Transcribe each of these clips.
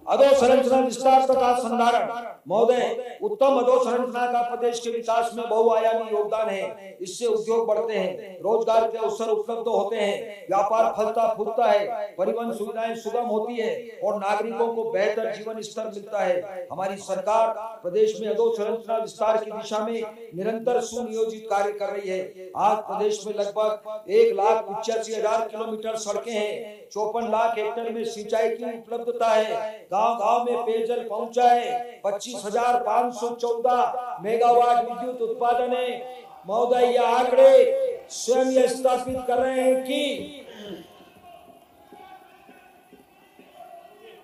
अधोसंरचना विस्तार तथा संधारण। महोदय, उत्तम अधोसंरचना का प्रदेश के विकास में बहुआयामी योगदान है। इससे उद्योग बढ़ते हैं, रोजगार के अवसर उपलब्ध होते हैं, व्यापार फलता फूलता है, परिवहन सुविधाएं सुगम होती है और नागरिकों को बेहतर जीवन स्तर मिलता है। हमारी सरकार प्रदेश में अधोसंरचना विस्तार की दिशा में निरंतर सुनियोजित कार्य कर रही है। आज प्रदेश में लगभग 1,85,000 किलोमीटर सड़कें हैं, 54 लाख हेक्टेयर में सिंचाई की उपलब्धता है, गांव-गांव में पेयजल पहुंचा है, 25,514 मेगावाट विद्युत उत्पादन है। महोदय, यह आंकड़े स्वयं यह स्थापित कर रहे हैं कि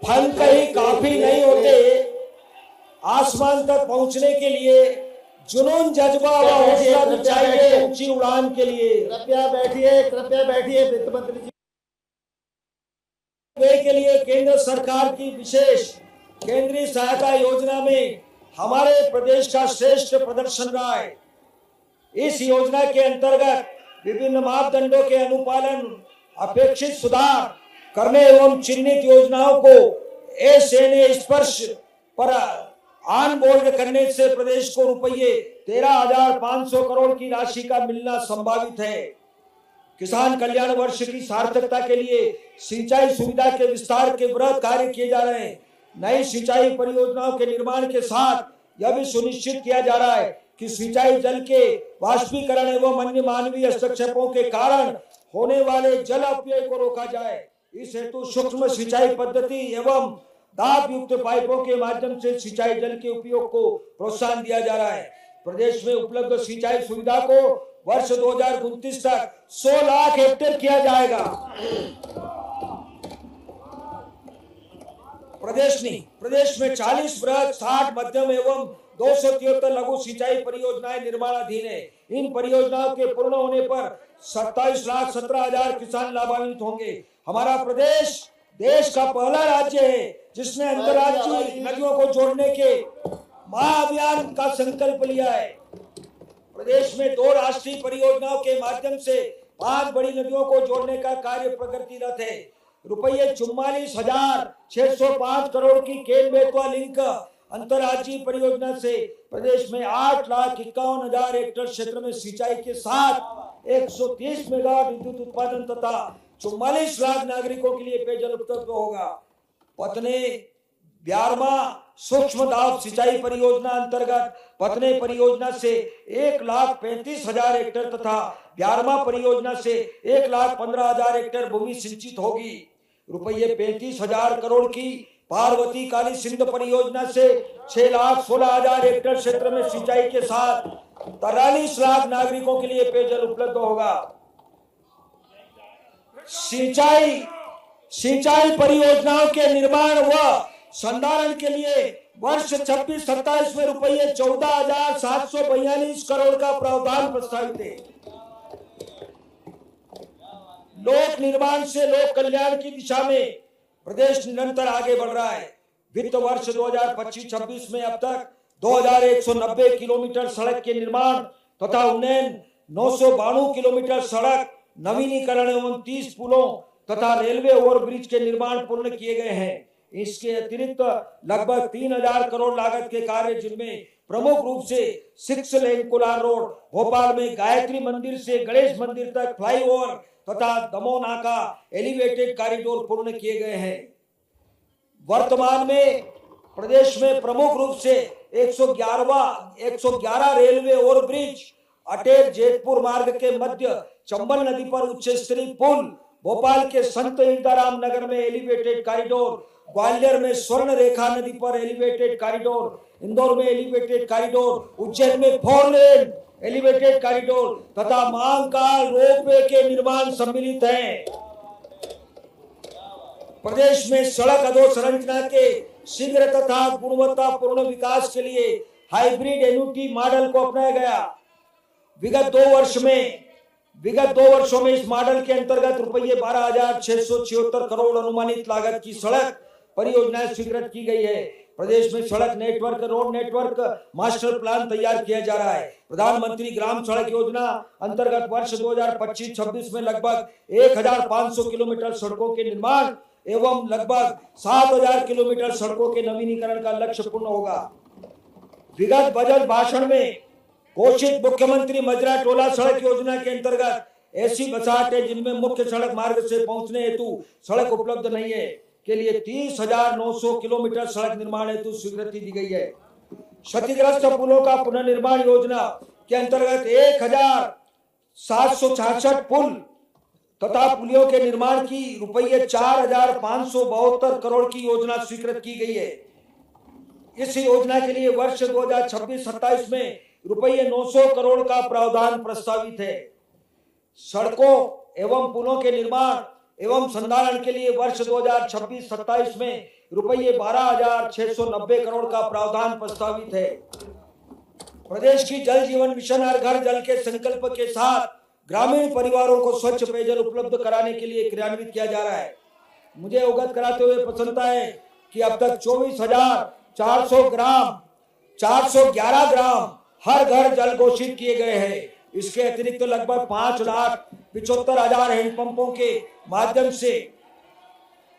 फल कहीं काफी नहीं होते, आसमान तक पहुंचने के लिए जुनून, जज्बा व हौसला चाहिए ऊंची उड़ान के लिए। कृपया बैठिए वित्त मंत्री जी। के लिए केंद्र सरकार की विशेष केंद्रीय सहायता योजना में हमारे प्रदेश का श्रेष्ठ प्रदर्शन रहा है। इस योजना के अंतर्गत विभिन्न मापदंडों के अनुपालन, अपेक्षित सुधार करने एवं चिन्हित योजनाओं को एसएनए स्पर्श पर ऑन बोर्ड करने से प्रदेश को रुपये 13,500 करोड़ की राशि का मिलना संभावित है। किसान कल्याण वर्ष की सार्थकता के लिए सिंचाई सुविधा के विस्तार के वृहद कार्य किए जा रहे हैं। नई सिंचाई परियोजनाओं के निर्माण के साथ यह भी सुनिश्चित किया जा रहा है कि सिंचाई जल के वाष्पीकरण एवं अन्य मानवीय हस्तक्षेपों के कारण होने वाले जल अपव्यय को रोका जाए। इस हेतु सूक्ष्म सिंचाई पद्धति एवं दाब युक्त पाइपों के माध्यम से सिंचाई जल के उपयोग को प्रोत्साहन दिया जा रहा है। प्रदेश में उपलब्ध सिंचाई सुविधा को वर्ष 2029 तक 100 लाख हेक्टेयर किया जाएगा। प्रदेश में 40 बृहद, 60 मध्यम एवं 273 लघु सिंचाई परियोजनाएं निर्माणाधीन है। इन परियोजनाओं के पूर्ण होने पर 27,17,000 किसान लाभान्वित होंगे। हमारा प्रदेश देश का पहला राज्य है जिसने अंतर्राज्यीय नदियों को जोड़ने के महाअभियान का संकल्प लिया है। प्रदेश में 2 राष्ट्रीय परियोजनाओं के माध्यम से 5 बड़ी नदियों को जोड़ने का कार्य प्रगतिरत है। रुपये 44,605 करोड़ की केन बेतवा लिंक अंतर्राज्यीय परियोजना से प्रदेश में 8,51,000 हेक्टेयर क्षेत्र में सिंचाई के साथ 130 मेगावाट विद्युत उत्पादन तथा 44 लाख नागरिकों के लिए पेयजल उपलब्ध होगा। पतने 12वां सूक्ष्म दाब सिंचाई परियोजना अंतर्गत पतने परियोजना से 1,35,000 हेक्टेयर तथा 12वां परियोजना से 1,15,000 हेक्टेयर भूमि सिंचित होगी। रुपये 35,000 करोड़ की पार्वती काली सिंध परियोजना से 6,16,000 हेक्टेयर क्षेत्र में सिंचाई के साथ 43 लाख नागरिकों के लिए पेयजल उपलब्ध होगा। सिंचाई परियोजनाओं के निर्माण व संधारण के लिए वर्ष 26-27 में रुपये 14,742 करोड़ का प्रावधान प्रस्तावित है। लोक निर्माण से लोक कल्याण की दिशा में प्रदेश निरंतर आगे बढ़ रहा है। वित्त वर्ष 2025-26 में अब तक 2,190 किलोमीटर सड़क के निर्माण तथा उन्नयन, 992 किलोमीटर सड़क नवीनीकरण एवं 30 पुलों तथा रेलवे ओवरब्रिज के निर्माण पूर्ण किए गए हैं। इसके अतिरिक्त लगभग 3,000 करोड़ लागत के कार्य जिनमें प्रमुख रूप से 6 लेन कोलार रोड, भोपाल में गायत्री मंदिर से गणेश मंदिर तक फ्लाईओवर तथा दमोह नाका एलिवेटेड कॉरिडोर पूर्ण किए गए हैं। वर्तमान में प्रदेश में प्रमुख रूप से 111 रेलवे ओवरब्रिज, अटेर जेतपुर मार्ग के मध्य चंबल नदी पर उच्च स्तरीय पुल, भोपाल के संत हिरदाराम नगर में एलिवेटेड कॉरिडोर, ग्वालियर में स्वर्ण रेखा नदी पर एलिवेटेड कॉरिडोर, इंदौर में एलिवेटेड कॉरिडोर, उज्जैन में 4 लेन एलिवेटेड कॉरिडोर तथा महाकाल रोपवे के निर्माण सम्मिलित हैं। प्रदेश में सड़क अधोसंरचना के शीघ्र तथा गुणवत्तापूर्ण विकास के लिए हाइब्रिड एन्युटी मॉडल को अपनाया गया। विगत 2 वर्षों में इस मॉडल के अंतर्गत रुपये 12,676 करोड़ अनुमानित लागत की सड़क परियोजनाएं स्वीकृत की गई है। प्रदेश में सड़क network, road network master plan तैयार किया जा रहा है। प्रधानमंत्री ग्राम सड़क योजना अंतर्गत वर्ष 2025-26 में लगभग 1,500 किलोमीटर सड़कों के निर्माण एवं लगभग 7,000 किलोमीटर सड़कों के नवीनीकरण का लक्ष्य पूर्ण होगा। विगत बजट भाषण में घोषित मुख्यमंत्री मजरा टोला सड़क योजना के अंतर्गत ऐसी बसाहटें जिनमें मुख्य सड़क मार्ग से पहुंचने हेतु सड़क उपलब्ध नहीं है के लिए 30,900 किलोमीटर सड़क निर्माण हेतु स्वीकृति दी गई है। क्षतिग्रस्त पुलों का पुनर्निर्माण योजना के अंतर्गत 1,766 पुल तथा पुलियों के निर्माण की रुपये 4,572 करोड़ की योजना स्वीकृत की गई है। इस योजना के लिए वर्ष 2026-27 में रुपये 900 करोड़ का प्रावधान प्रस्तावित है। सड़कों एवं पुलों के निर्माण एवं संधारण के लिए वर्ष 2026-27 में रुपये 12,690 करोड़ का प्रावधान प्रस्तावित है। प्रदेश की जल जीवन मिशन हर घर जल के संकल्प के साथ ग्रामीण परिवारों को स्वच्छ पेयजल उपलब्ध कराने के लिए क्रियान्वित किया जा रहा है। मुझे अवगत कराते हुए प्रसन्नता है कि अब तक 411 ग्राम हर घर जल घोषित किए गए हैं। इसके अतिरिक्त लगभग 5,75,000 हैंडपंपों के माध्यम से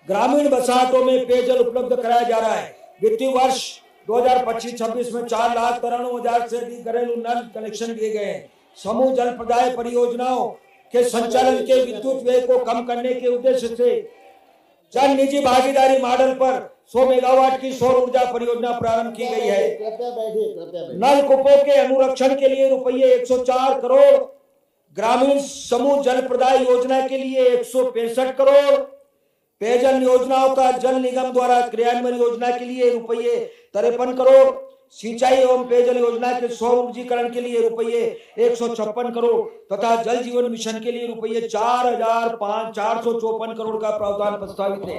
ग्रामीण बसाहटों में पेयजल उपलब्ध कराया जा रहा है। वित्तीय वर्ष 2025-26 में 4,93,000 से अधिक घरेलू नल कनेक्शन दिए गए हैं। समूह जल प्रदाय परियोजनाओं के संचालन के विद्युत व्यय को कम करने के उद्देश्य से जन निजी भागीदारी मॉडल पर 100 मेगावाट की सौर ऊर्जा परियोजना प्रारंभ की गई है। कृपया बैठिए। नलकूपों के अनुरक्षण के लिए रुपये 104 करोड़, ग्रामीण समूह जल प्रदाय योजना के लिए 165 करोड़, पेयजल योजनाओं का जल निगम द्वारा क्रियान्वयन योजना के लिए रुपये 53 करोड़, सिंचाई एवं पेयजल योजना के सौर ऊर्जीकरण के लिए रुपये 156 करोड़ तथा जल जीवन मिशन के लिए रुपये 4,454 करोड़ का प्रावधान प्रस्तावित है।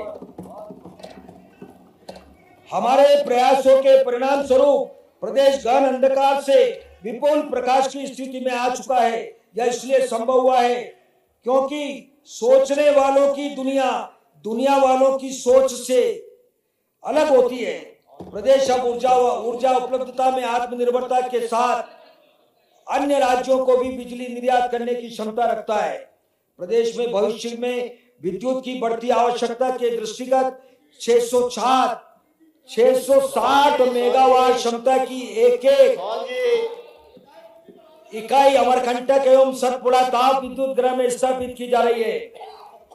हमारे प्रयासों के परिणाम स्वरूप प्रदेश घन अंधकार से विपुल प्रकाश की स्थिति में आ चुका है। यह इसलिए संभव हुआ है क्योंकि सोचने वालों की दुनिया वालों की सोच से अलग होती है। प्रदेश अब ऊर्जा उपलब्धता में आत्मनिर्भरता के साथ अन्य राज्यों को भी बिजली निर्यात करने की क्षमता रखता है। प्रदेश में भविष्य में विद्युत की बढ़ती आवश्यकता के दृष्टिगत 660 मेगावाट क्षमता की एक इकाई अमरकंटक एवं सतपुड़ा ताप विद्युत गृह में स्थापित की जा रही है।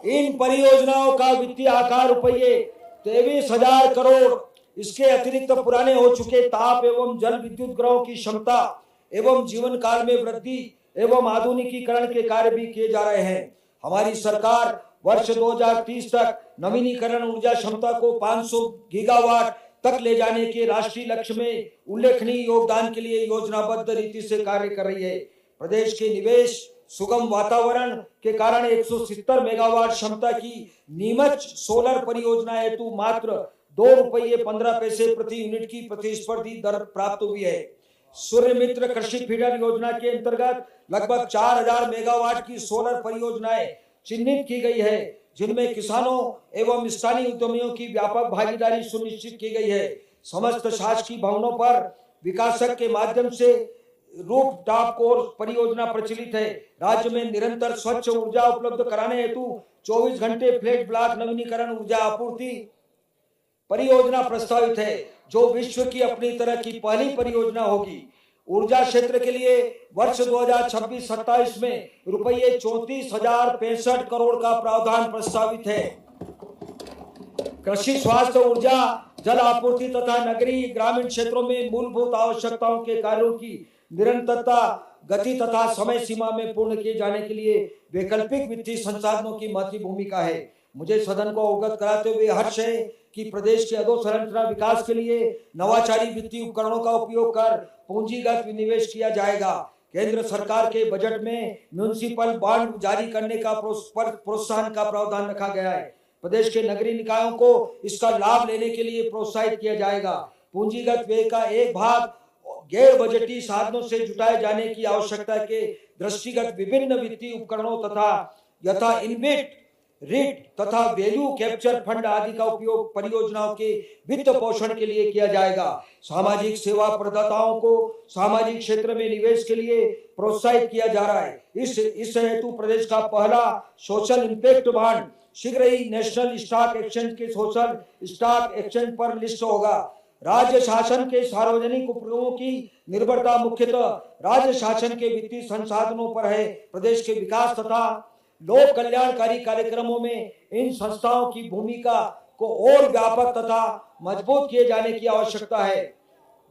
इन परियोजनाओं का वित्तीय आकार रुपये 23,000 करोड़। इसके अतिरिक्त पुराने हो चुके ताप एवं जल विद्युत गृहों की क्षमता एवं जीवन काल में वृद्धि एवं आधुनिकीकरण के कार्य भी किए जा रहे हैं। हमारी सरकार वर्ष 2030 तक नवीनीकरण ऊर्जा क्षमता को 500 गीगावाट तक ले जाने के राष्ट्रीय लक्ष्य में उल्लेखनीय योगदान के लिए योजनाबद्ध रीति से कार्य कर रही है। प्रदेश के निवेश सुगम वातावरण के कारण 170 मेगावाट क्षमता की नीमच सोलर परियोजना हेतु मात्र ₹2.15 प्रति यूनिट की प्रतिस्पर्धी दर प्राप्त हुई है। सूर्य मित्र कृषि फीडर योजना के अंतर्गत लगभग 4,000 मेगावाट की सोलर परियोजनाएं चिन्हित की गई है, जिनमें किसानों एवं स्थानीय उद्यमियों की व्यापक भागीदारी सुनिश्चित की गई है। समस्त शासकीय भवनों पर विकासक के माध्यम से रूफ टॉप कोर्स परियोजना प्रचलित है। राज्य में निरंतर स्वच्छ ऊर्जा उपलब्ध कराने हेतु 24 घंटे फ्लैट ब्लॉक नवीनीकरण ऊर्जा आपूर्ति परियोजना प्रस्तावित है, जो विश्व की अपनी तरह की पहली परियोजना होगी। ऊर्जा क्षेत्र के लिए वर्ष 2026-27 में रुपये 34,065 करोड़ का प्रावधान प्रस्तावित है। कृषि, स्वास्थ्य, ऊर्जा, जल आपूर्ति तथा नगरीय ग्रामीण क्षेत्रों में मूलभूत आवश्यकताओं के कार्यों की निरंतरता, गति तथा समय सीमा में पूर्ण किए जाने के लिए वैकल्पिक वित्तीय संसाधनों की महत्वपूर्ण भूमिका है। मुझे सदन को अवगत कराते हुए हर्ष है कि प्रदेश के अधोसंरचना विकास के लिए नवाचारी वित्तीय उपकरणों का उपयोग कर पूंजीगत निवेश किया जाएगा। केंद्र सरकार के बजट में म्युनिसिपल बॉन्ड जारी करने का प्रोत्साहन का प्रावधान रखा गया है। प्रदेश के नगरीय निकायों को इसका लाभ लेने के लिए प्रोत्साहित किया जाएगा। पूंजीगत व्यय का एक भाग गैर बजटीय साधनों से जुटाए जाने की आवश्यकता के दृष्टिगत विभिन्न वित्तीय उपकरणों तथा यथा इनबिट रिट तथा वैल्यू कैप्चर फंड आदि का उपयोग परियोजनाओं के वित्त पोषण के लिए किया जाएगा। सामाजिक सेवा प्रदाताओं को सामाजिक क्षेत्र में निवेश के लिए प्रोत्साहित किया जा रहा है। इस हेतु प्रदेश का पहला सोशल इम्पैक्ट बॉन्ड शीघ्र ही नेशनल स्टॉक एक्सचेंज के सोशल स्टॉक एक्सचेंज पर लिस्ट होगा। राज्य शासन के सार्वजनिक उपक्रमों की निर्भरता मुख्यतः राज्य शासन के वित्तीय संसाधनों पर है। प्रदेश के विकास तथा लोक कल्याणकारी कार्यक्रमों में इन संस्थाओं की भूमिका को और व्यापक तथा मजबूत किए जाने की आवश्यकता है।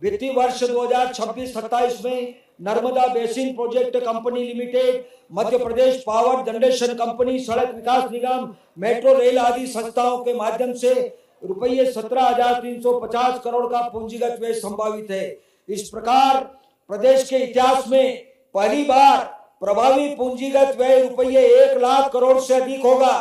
वित्तीय वर्ष 2026-27 में Narmada basin project company limited, Madhya Pradesh power generation company, सड़क विकास निगम, मेट्रो रेल आदि संस्थाओं के माध्यम से रुपये 17,350 करोड़ का पूंजीगत व्यय संभावित है। इस प्रकार प्रदेश के इतिहास में पहली बार प्रभावी पूंजीगत व्यय रुपये 1 लाख करोड़ से अधिक होगा।